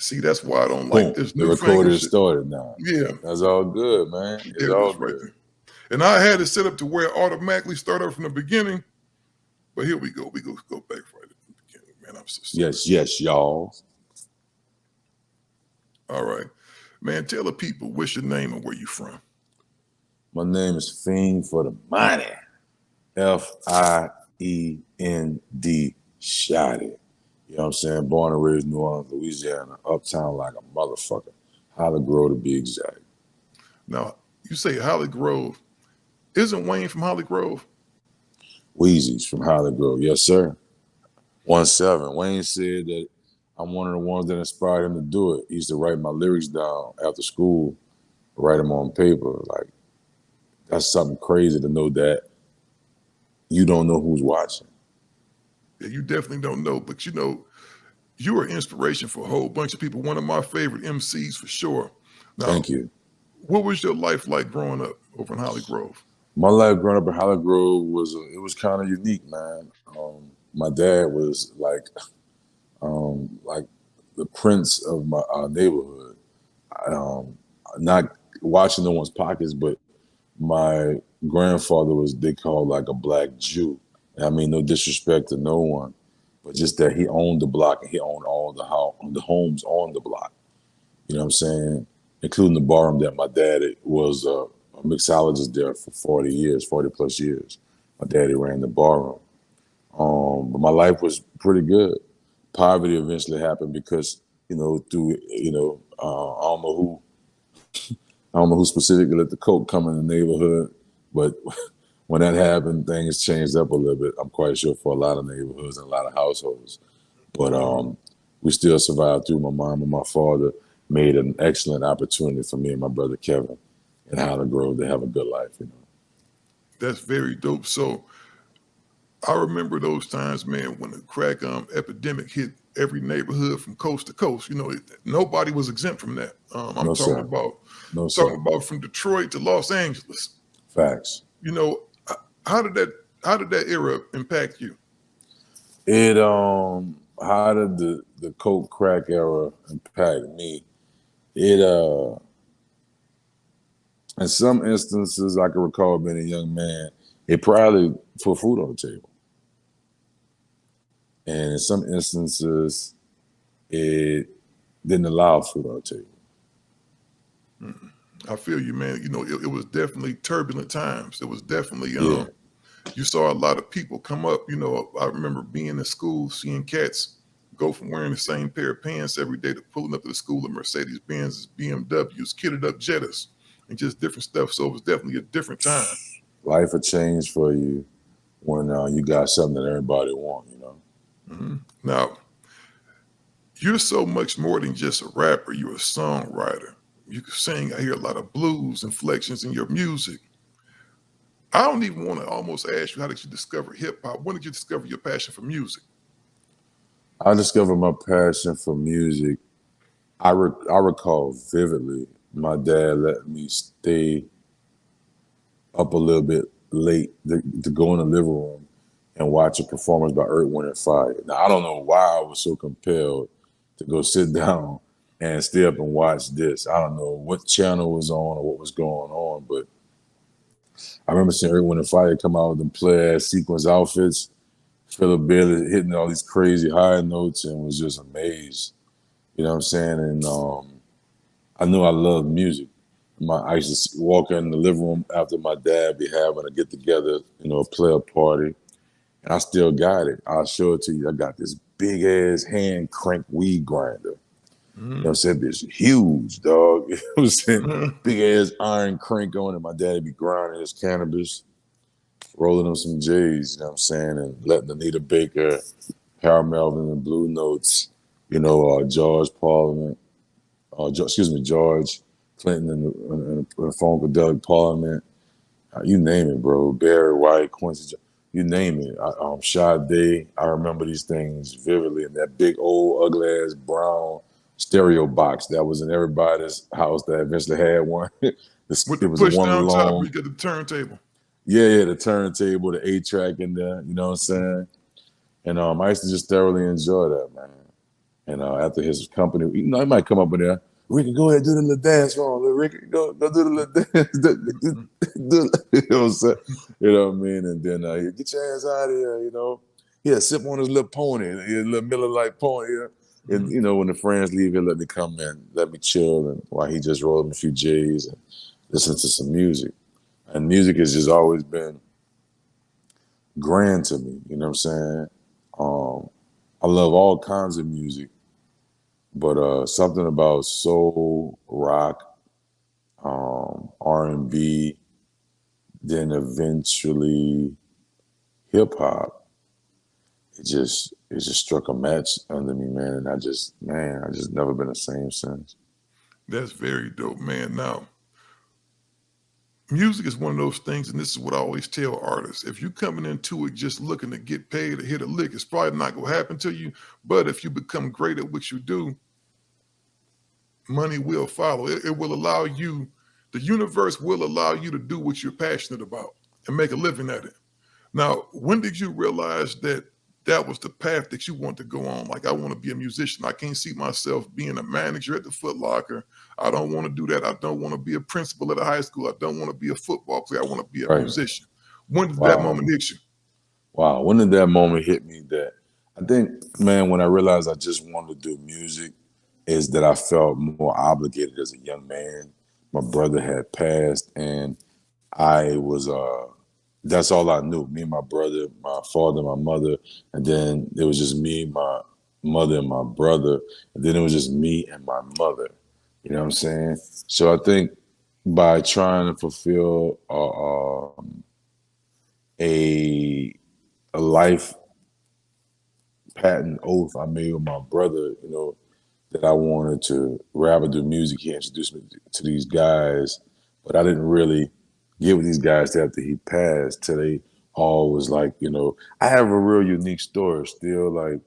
See, that's why I don't like Boom, this the newfangled recorder shit. started now. Yeah, That's all good, man. It's there it all is right good. there. And I had it set up to where it automatically start out from the beginning. But here we go. We go back right at the beginning, man. I'm so sorry. Yes, y'all. All right. Man, tell the people what's your name and where you from. My name is Fiend for the money. Fiend, shot it. You know what I'm saying? Born and raised in New Orleans, Louisiana, uptown like a motherfucker. Hollygrove to be exact. Now, you say Hollygrove. Isn't Wayne from Hollygrove? Wheezy's from Hollygrove, yes, sir. 1-7. Wayne said that I'm one of the ones that inspired him to do it. He used to write my lyrics down after school, write them on paper. Like, that's something crazy to know that you don't know who's watching. Yeah, you definitely don't know, but you know, you are inspiration for a whole bunch of people. One of my favorite MCs for sure. Now, Thank you. what was your life like growing up over in Hollygrove? My life growing up in Hollygrove was kind of unique, man. My dad was like the prince of my neighborhood. Not watching no one's pockets, but my grandfather was, they called like a black Jew. And I mean, no disrespect to no one, but just that he owned the block and he owned all the homes on the block. You know what I'm saying? Including the barroom that my daddy was a mixologist there for 40 plus years. My daddy ran the barroom. But my life was pretty good. Poverty eventually happened because, through, I don't know who specifically let the coke come in the neighborhood, but when that happened, things changed up a little bit. I'm quite sure for a lot of neighborhoods and a lot of households. But we still survived through. My mom and my father made an excellent opportunity for me and my brother Kevin in Hollygrove to have a good life, That's very dope. So I remember those times, man, when the crack epidemic hit every neighborhood from coast to coast. You know, nobody was exempt from that. I'm No, talking sir. about No, sir. from Detroit to Los Angeles. Facts. You know, how did that era impact you? It how did the coke crack era impact me? It in some instances I can recall being a young man, it probably put food on the table. And in some instances it didn't allow food on the table. I feel you, man. You know, it was definitely turbulent times. It was definitely Yeah. you saw a lot of people come up. You know, I remember being in school, seeing cats go from wearing the same pair of pants every day to pulling up to the school in Mercedes Benz's, BMWs, kitted up Jettas, and just different stuff. So it was definitely a different time. Life will change for you when you got something that everybody want, Mm-hmm. Now, you're so much more than just a rapper. You're a songwriter. You can sing. I hear a lot of blues inflections in your music. I don't even want to almost ask you, how did you discover hip hop? When did you discover your passion for music? I discovered my passion for music. I recall vividly my dad let me stay up a little bit late to go in the living room and watch a performance by Earth, Wind and Fire. Now, I don't know why I was so compelled to go sit down and stay up and watch this. I don't know what channel was on or what was going on, but I remember seeing Earth, Wind and Fire come out with them plaid sequence outfits. Philip Bailey hitting all these crazy high notes and was just amazed. You know what I'm saying? And I knew I loved music. I used to walk in the living room after my dad be having a get together, a player party, and I still got it. I'll show it to you. I got this big ass hand crank weed grinder. Mm-hmm. You know what I'm saying? It's huge, dog. You know what I'm saying? Mm-hmm. Big ass iron crank on it. My dad be grinding his cannabis, rolling on some J's, you know what I'm saying? And letting Anita Baker, Harold Melvin, and Blue Notes, George Parliament, George Clinton and the Funkadelic Parliament, you name it, bro. Barry White, Quincy, you name it. Sade, I remember these things vividly. And that big old ugly ass brown stereo box that was in everybody's house that eventually had one. It With the was a push one down top, long. you got the turntable. Yeah, the turntable, the 8-track in there, you know what I'm saying? And I used to just thoroughly enjoy that, man. And after his company, you know, he might come up in there. Ricky, go ahead, do the little dance for him. Ricky, go do the little dance. Mhm. You know what I'm saying? You know what I mean? And then he get your ass out of here, you know. He'll sip on his little pony, his little Miller Lite pony. And, Mhm. you know, when the friends leave, he'll let me come in, let me chill, and while he just rolls a few J's and listen to some music. And music has just always been grand to me, you know what I'm saying? Um, I love all kinds of music, but something about soul, rock, R&B, then eventually hip hop. It just struck a match under me, man, and I just never been the same since. That's very dope, man. Now, music is one of those things, and this is what I always tell artists. If you coming into it just looking to get paid or hit a lick, it's probably not gonna happen to you. But if you become great at what you do, money will follow. It will allow you, the universe will allow you to do what you're passionate about and make a living at it. Now, when did you realize that that was the path that you want to go on? Like, I want to be a musician. I can't see myself being a manager at the Foot Locker. I don't want to do that. I don't want to be a principal at a high school. I don't want to be a football player. I want to be a Right. musician. When did that Wow. moment hit you? Wow. When did that moment hit me that I think, man, when I realized I just wanted to do music, is that I felt more obligated as a young man. My brother had passed, and I was that's all I knew. Me and my brother, my father, my mother, and then it was just me, my mother, and my brother, and then it was just me and my mother. You know what I'm saying? So I think by trying to fulfill a a life patent oath I made with my brother, you know, that I wanted to rather do music. He introduced me to these guys, but I didn't really get with these guys after he passed till they all was like, you know, I have a real unique story still. Like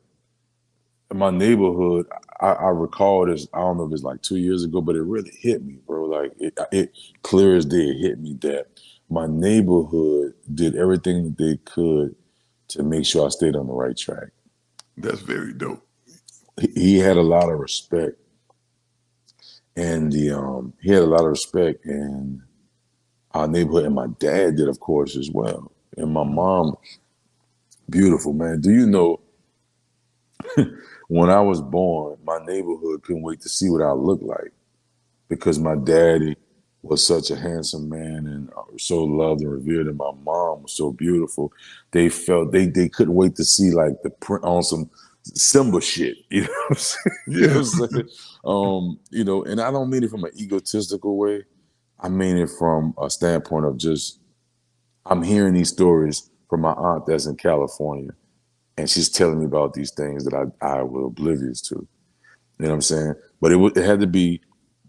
in my neighborhood, I recall this, I don't know if it's like 2 years ago, but it really hit me, bro. Like it clear as day, it hit me that my neighborhood did everything that they could to make sure I stayed on the right track. That's very dope. He had a lot of respect, and the he had a lot of respect in our neighborhood, and my dad did, of course, as well, and my Mhm. mom. Beautiful, man. Do you know when I was born, my neighborhood couldn't wait to see what I looked like because my daddy was such a handsome man and so loved and revered, and my mom was so beautiful. They felt they couldn't wait to see like the print on some Simba shit. You know what I'm saying? You know what Yeah. I'm saying? You know, and I don't mean it from an egotistical way. I mean it from a standpoint of just I'm hearing these stories from my aunt that's in California, and she's telling me about these things that I was oblivious to. You know what I'm saying? But it had to be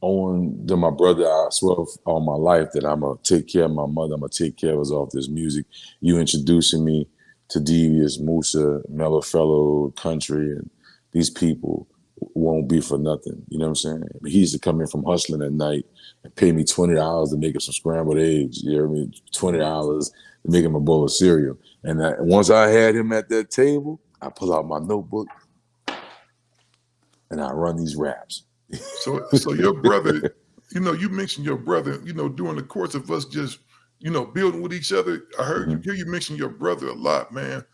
on to my brother. I swear all my life that I'm gonna take care of my mother. I'm gonna take care of us off this music. You introducing me to Devious, Musa, Mellow Fellow, Country, and these people won't be for nothing. You know what I'm saying? I mean, he used to come in from hustling at night and pay me $20 to make him some scrambled eggs. You know what I mean? $20 to make him a bowl of cereal. And once I had him at that table, I pull out my notebook and I run these raps. So your brother, you mentioned your brother, during the course of us just, building with each other. I hear you mention your brother a lot, man.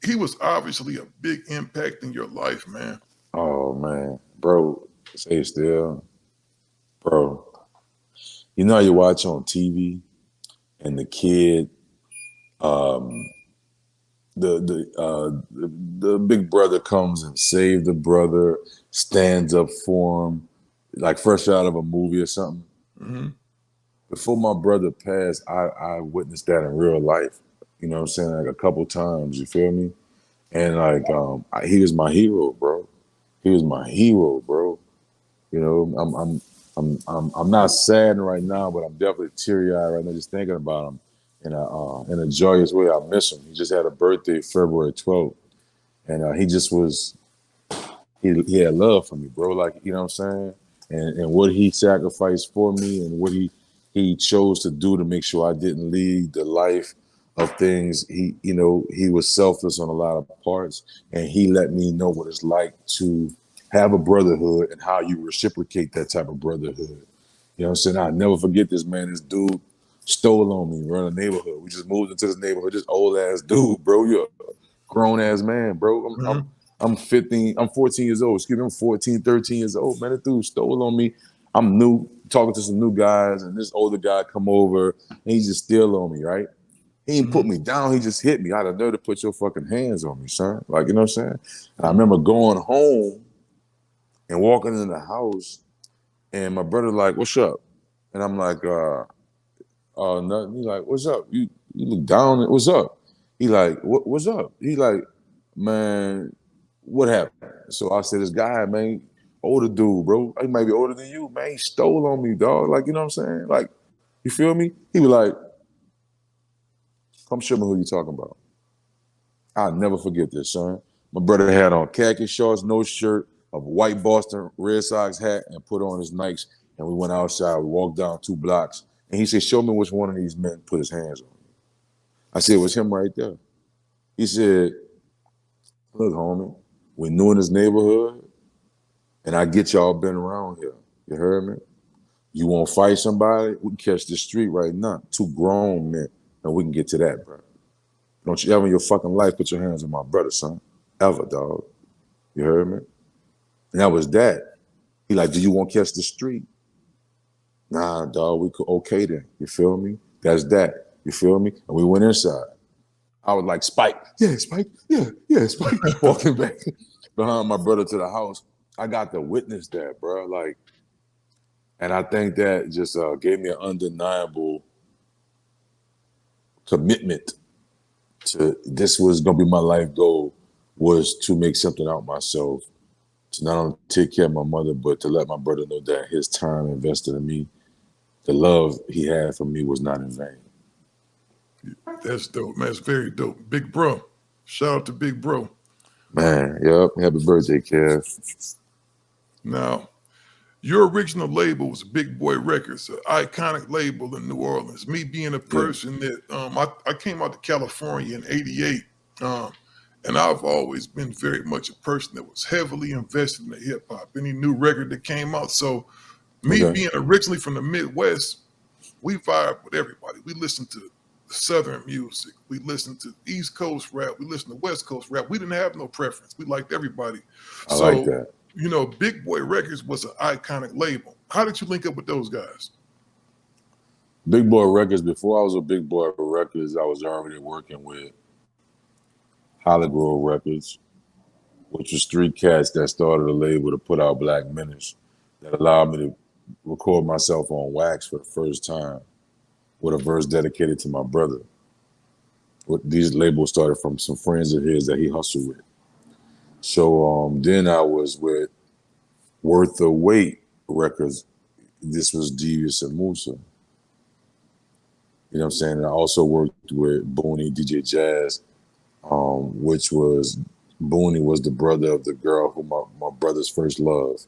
He was obviously a big impact in your life, man. Oh man, bro, stay still, bro. You know how you watch on TV and the kid, um, the big brother comes and saves the brother, stands up for him, like fresh out of a movie or something. Hmm. Before my brother passed, I witnessed that in real life. You know what I'm saying? Like a couple times. You feel me? And like, he was my hero, bro. He was my hero, bro. You know, I'm not sad right now, but I'm definitely teary eyed right now just thinking about him in a joyous way. I miss him. He just had a birthday February 12th, and he just was he had love for me, bro. Like you know what I'm saying, and what he sacrificed for me, and what he chose to do to make sure I didn't lead the life of things. He was selfless on a lot of parts, and he let me know what it's like to have a brotherhood and how you reciprocate that type of brotherhood. You know what I'm saying? I'll never forget this, man. This dude stole on me around the neighborhood. We just moved into this neighborhood. This old ass dude, bro. You're a grown ass man, bro. I'm Mm-hmm. I'm 15, I'm 14 years old. Excuse me, I'm 14, 13 years old. Man, that dude stole on me. I'm new, talking to some new guys, and this older guy come over and he just steal on me, right? He didn't put Mm-hmm. me down, he just hit me. I'd have never to put your fucking hands on me, son. Like, you know what I'm saying? And I remember going home and walking in the house, and my brother like, "What's up?" And I'm like, nothing. He like, "What's up?" You look down. What's up? He like, "What's up?" He like, "Man, what happened?" So I said, "This guy, man, older dude, bro. He might be older than you, man. He stole on me, dog. Like, you know what I'm saying? Like, you feel me?" He was like, "Come show me who you talking about." I'll never forget this, son. My brother had on khaki shorts, no shirt, a white Boston Red Sox hat, and put on his Nikes. And we went outside. We walked down 2 blocks. And he said, "Show me which one of these men put his hands on me." I said, "It was him right there." He said, "Look, homie, we new in this neighborhood, and I get y'all been around here. You heard me? You want to fight somebody? We can catch this street right now. 2 grown men, and we can get to that, bro. Don't you ever in your fucking life put your hands on my brother, son. Ever, dog. You heard me?" And that was that. He like, "Do you want to catch the street?" Nah, dog, we could okay then. You feel me? That's that. You feel me? And we went inside. I was like, "Spike, yeah, Spike, yeah, Spike." Walking back behind my brother to the house. I got to witness that, bro. Like, and I think that just gave me an undeniable commitment to this was gonna be my life goal, was to make something out myself, to not only take care of my mother, but to let my brother know that his time invested in me, the love he had for me was not in vain. That's dope, man. It's very dope. Big bro. Shout out to Big Bro. Man, yep. Happy birthday, Kev. Now, your original label was Big Boy Records, an iconic label in New Orleans. Me being a Yeah. person that I came out to California in '88, um, and I've always been very much a person that was heavily invested in the hip hop. Any new record that came out, so me Okay. being originally from the Midwest, we vibe with everybody. We listen to Southern music. We listen to East Coast rap. We listen to West Coast rap. We didn't have no preference. We liked everybody. I like So, that. Big Boy Records was an iconic label. How did you link up with those guys? Big Boy Records, before I was a Big Boy Records, I was already working with Hollygrove Records, which was 3 cats that started a label to put out Black Menace that allowed me to record myself on wax for the first time with a verse dedicated to my brother. These labels started from some friends of his that he hustled with. So then I was with Worth the Weight Records. This was Devious and Musa. You know what I'm saying? And I also worked with Booney, DJ Jazz, which was Booney was the brother of the girl who my brother's first love.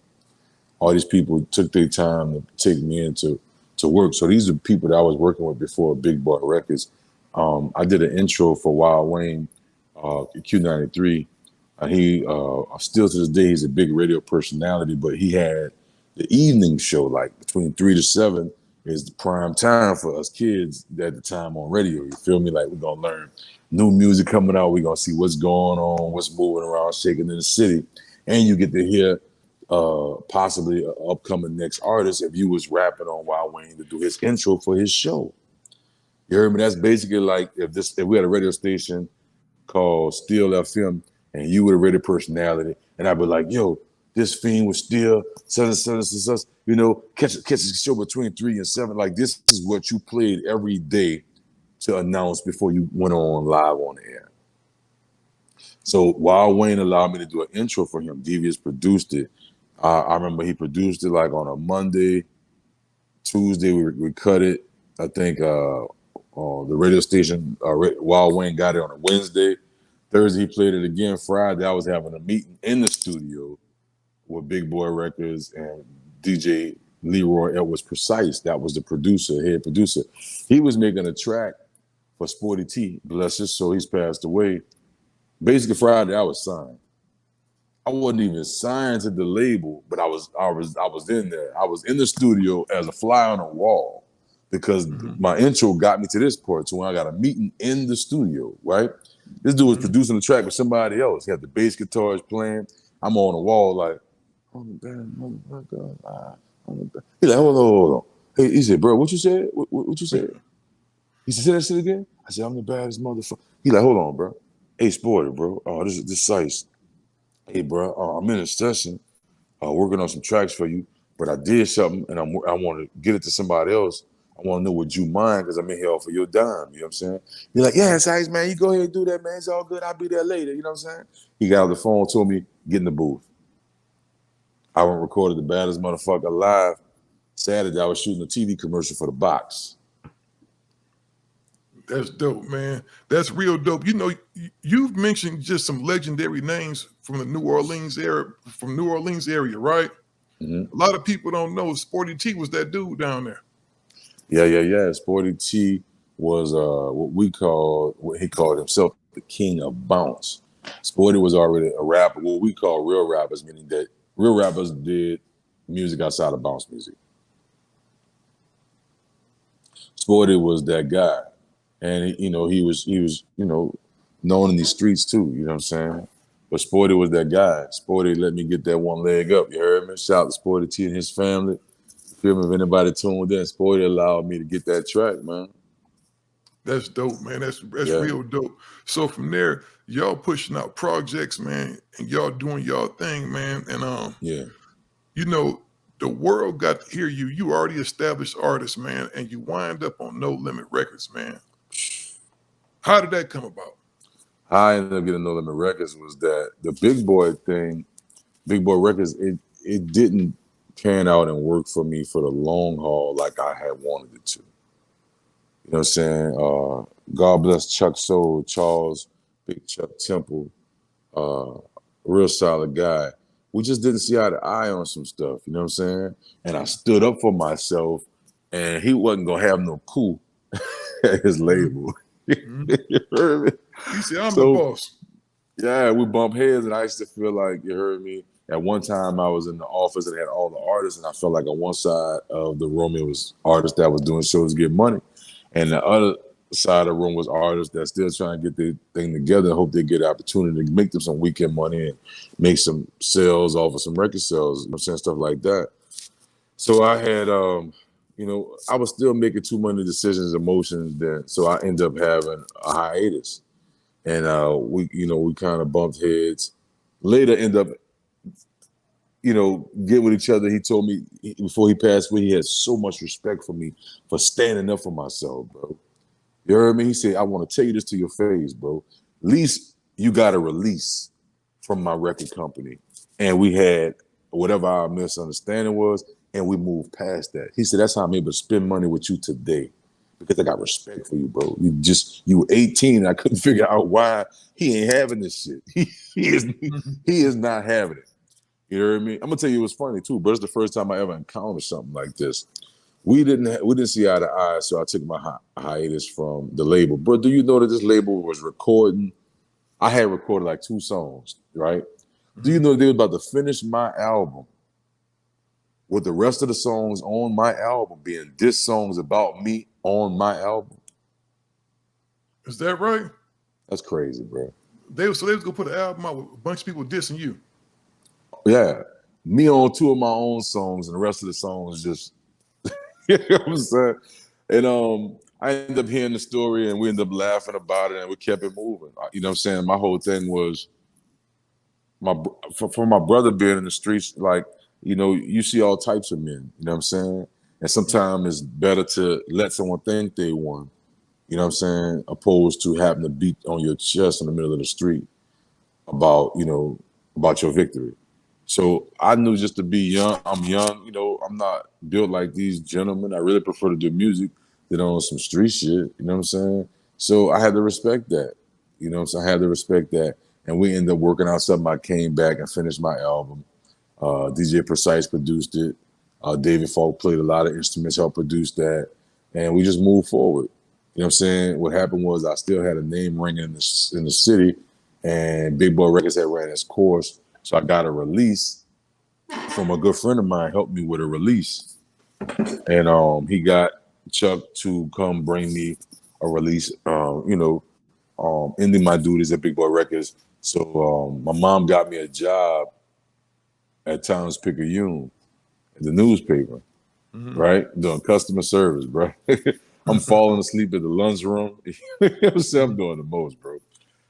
All these people took their time to take me into to work. So these are people that I was working with before Big Boy Records. I did an intro for Wild Wayne, Q93. He still to this day he's a big radio personality, but he had the evening show like between 3 to 7 is the prime time for us kids at the time on radio. You feel me? Like we're gonna learn new music coming out. We're gonna see what's going on, what's moving around, shaking in the city, and you get to hear possibly an upcoming next artist if you was rapping on Wild Wayne to do his intro for his show. You heard me? That's basically like if we had a radio station called Steel FM and you were a radio personality, and I'd be like, "Yo, this Fiend was Steel, such, catch a show between 3 and 7." Like this is what you played every day to announce before you went on live on the air. So Wild Wayne allowed me to do an intro for him. Devious produced it. I remember he produced it like on a Monday, Tuesday we cut it. I think the radio station Wild Wayne got it on a Wednesday. Thursday he played it again. Friday I was having a meeting in the studio with Big Boy Records and DJ Leroy Edwards Precise. That was the producer, head producer. He was making a track But Sporty T, bless his soul, he's passed away. Basically, Friday I was signed. I wasn't even signed to the label, but I was in there. I was in the studio as a fly on a wall because my intro got me to this part. So when I got a meeting in the studio, right? This dude was producing the track with somebody else. He had the bass guitars playing. I'm on the wall like, oh damn, motherfucker. He's like, hold on. Hey, he said, bro, what you said? What you said? He said, say that shit again? I said, I'm the baddest motherfucker. He like, hold on, bro. Hey, Sporty, bro. Oh, this is Sice. Hey, bro, I'm in a session, working on some tracks for you, but I did something and I want to get it to somebody else. I want to know, would you mind? Because I'm in here off of your dime. You know what I'm saying? You're like, yeah, Sice, man, you go ahead and do that, man. It's all good. I'll be there later. You know what I'm saying? He got on the phone, told me, get in the booth. I went and recorded the baddest motherfucker live. Saturday, I was shooting a TV commercial for the box. That's dope, man. That's real dope. You know, you've mentioned just some legendary names from the New Orleans area, right? A lot of people don't know Sporty T was that dude down there. Yeah. Sporty T was what he called himself the king of bounce. Sporty was already a rapper, what we call real rappers, meaning that real rappers did music outside of bounce music. Sporty was that guy. And he was known in these streets too, you know what I'm saying? But Sporty was that guy. Sporty let me get that one leg up. You heard me? Shout out to Sporty T and his family. Feel me? If anybody tuned in, Sporty allowed me to get that track, man. That's dope, man. That's real dope. So from there, y'all pushing out projects, man, and y'all doing y'all thing, man. And you know, the world got to hear you. You already established artist, man, and you wind up on No Limit Records, man. How did that come about? How I ended up getting No Limit Records was that the Big Boy thing, Big Boy Records, it didn't pan out and work for me for the long haul like I had wanted it to. You know what I'm saying? God bless Chuck Soul, Charles, Big Chuck Temple, real solid guy. We just didn't see eye to eye on some stuff, you know what I'm saying? And I stood up for myself, and he wasn't going to have no coup at his label. You heard me? He said, I'm the boss. Yeah, we bump heads, and I used to feel like, you heard me? At one time, I was in the office and had all the artists, and I felt like on one side of the room, it was artists that was doing shows to get money. And the other side of the room was artists that still trying to get their thing together and hope they get an opportunity to make them some weekend money and make some sales off of some record sales, you know what I'm saying, stuff like that. So I had, I was still making too many decisions, emotions then. So I ended up having a hiatus. And we kind of bumped heads. Later end up, get with each other. He told me before he passed away, he had so much respect for me for standing up for myself, bro. You heard me? He said, I want to tell you this to your face, bro. At least you got a release from my record company. And we had whatever our misunderstanding was, and we moved past that. He said, that's how I'm able to spend money with you today. Because I got respect for you, bro. You were 18, and I couldn't figure out why he ain't having this shit. He is not having it. You heard me? I'm gonna tell you it was funny too, but it's the first time I ever encountered something like this. We didn't see eye to eye, so I took my hiatus from the label. But do you know that this label was recording? I had recorded like 2 songs, right? Do you know they were about to finish my album with the rest of the songs on my album being diss songs about me on my album? Is that right? That's crazy, bro. They was gonna put an album out with a bunch of people dissing you. Yeah, me on 2 of my own songs, and the rest of the songs just, you know what I'm saying? And I ended up hearing the story, and we ended up laughing about it, and we kept it moving. You know what I'm saying? My whole thing was for my brother being in the streets, like, you see all types of men, you know what I'm saying? And sometimes it's better to let someone think they won, you know what I'm saying, opposed to having to beat on your chest in the middle of the street about your victory. So I knew just to be young, I'm young, I'm not built like these gentlemen. I really prefer to do music than on some street shit, you know what I'm saying? So I had to respect that, I had to respect that. And we ended up working out something. I came back and finished my album. DJ Precise produced it. David Falk played a lot of instruments, helped produce that. And we just moved forward. You know what I'm saying? What happened was I still had a name ringing in the city, and Big Boy Records had ran its course. So I got a release from a good friend of mine, helped me with a release. And he got Chuck to come bring me a release, ending my duties at Big Boy Records. So my mom got me a job at Times Picayune, at the newspaper, Mm-hmm. right? Doing customer service, bro. I'm falling asleep at the lunchroom. You know what I'm saying? I'm doing the most, bro.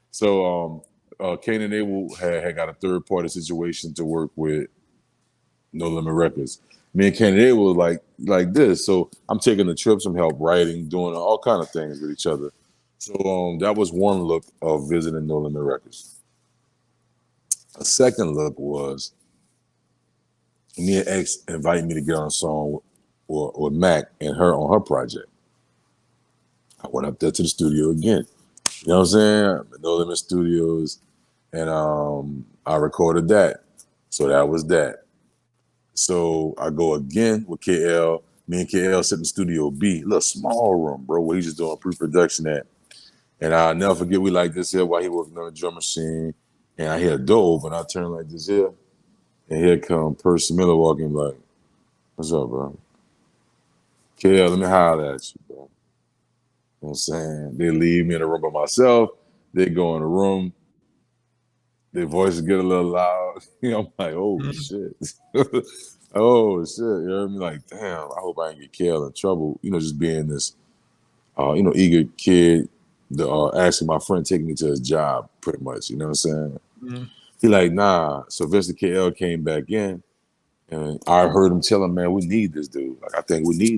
So Kane and Abel had got a third party situation to work with No Limit Records. Me and Kane and Abel was like this. So I'm taking the trips, some help writing, doing all kind of things with each other. So that was one look of visiting No Limit Records. A second look was me and X invited me to get on a song with Mac and her on her project. I went up there to the studio again. You know what I'm saying? No Limit Studios, and I recorded that. So that was that. So I go again with KL. Me and KL sit in Studio B, little small room, bro, where he's just doing pre-production at. And I'll never forget we like this here while he working on the drum machine. And I hear a door open. I turn like this here. And here come Percy Miller walking like, what's up, bro? KL, let me holler at you, bro. You know what I'm saying? They leave me in the room by myself. They go in the room. Their voices get a little loud. You know, I'm like, oh shit. Oh shit. You know what I mean? Like, damn, I hope I ain't get KL in trouble. You know, just being this eager kid, actually my friend taking me to his job, pretty much. You know what I'm saying? Mm-hmm. He like, nah. So Vincent KL came back in, and I heard him tell him, man, we need this dude. Like, I think we need